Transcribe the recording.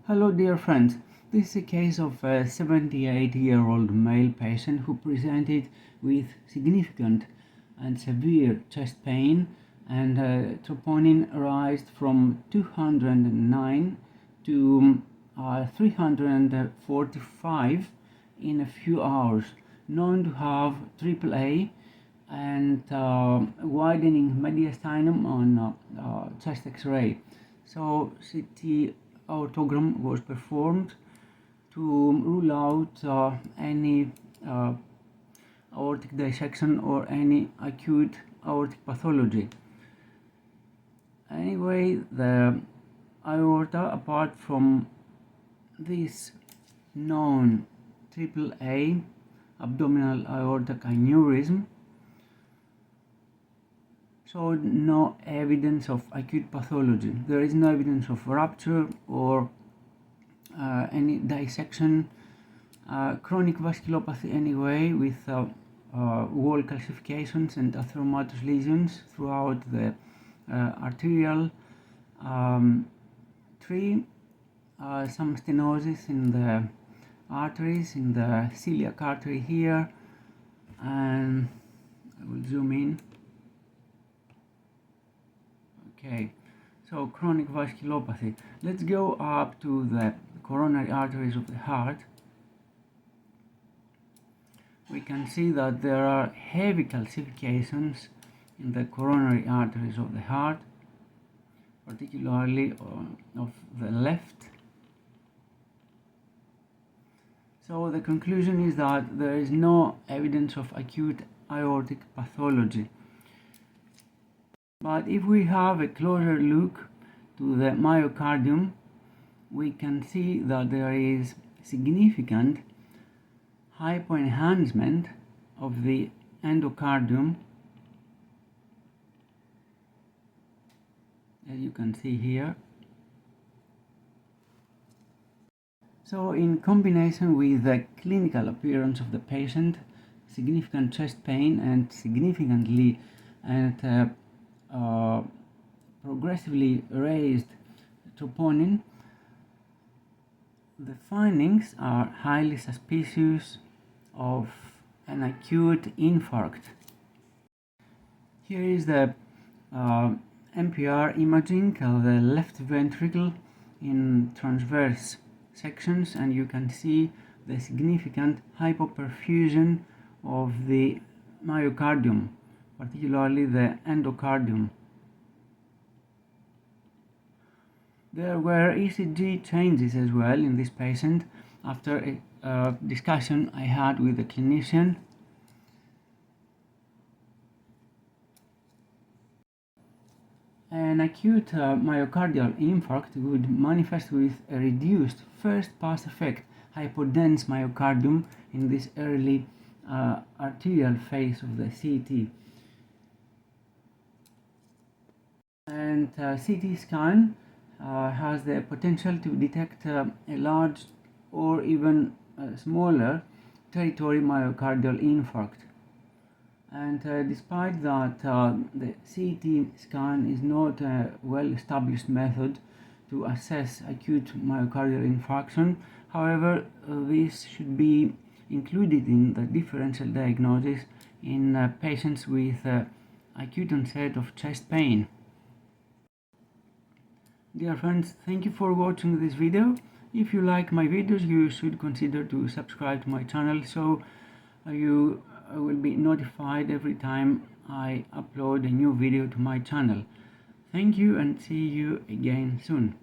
Hello dear friends, this is a case of a 78-year-old male patient who presented with significant and severe chest pain and troponin raised from 209 to 345 in a few hours, known to have AAA and widening mediastinum on chest X-ray. So CT aortogram was performed to rule out any aortic dissection or any acute aortic pathology. Anyway, the aorta, apart from this known AAA abdominal aortic aneurysm, showed no evidence of acute pathology. There is no evidence of rupture or any dissection, chronic vasculopathy anyway, with wall calcifications and atheromatous lesions throughout the arterial tree, some stenosis in the arteries, in the celiac artery here, and I will zoom in. Okay, so chronic vasculopathy. Let's go up to the coronary arteries of the heart. We can see that there are heavy calcifications in the coronary arteries of the heart, particularly of the left. So the conclusion is that there is no evidence of acute aortic pathology. But if we have a closer look to the myocardium, we can see that there is significant hypoenhancement of the endocardium, as you can see here. So in combination with the clinical appearance of the patient, significant chest pain and significantly and progressively raised troponin, the findings are highly suspicious of an acute infarct. Here is the MPR imaging of the left ventricle in transverse sections, and you can see the significant hypoperfusion of the myocardium, particularly the endocardium. There were ECG changes as well in this patient after a discussion I had with the clinician. An acute myocardial infarct would manifest with a reduced first-pass effect hypodense myocardium in this early arterial phase of the CT. And CT scan has the potential to detect a large or even smaller territory myocardial infarct. And despite that, the CT scan is not a well-established method to assess acute myocardial infarction. However, this should be included in the differential diagnosis in patients with acute onset of chest pain. Dear friends, thank you for watching this video. If you like my videos, you should consider to subscribe to my channel so you will be notified every time I upload a new video to my channel. Thank you and see you again soon.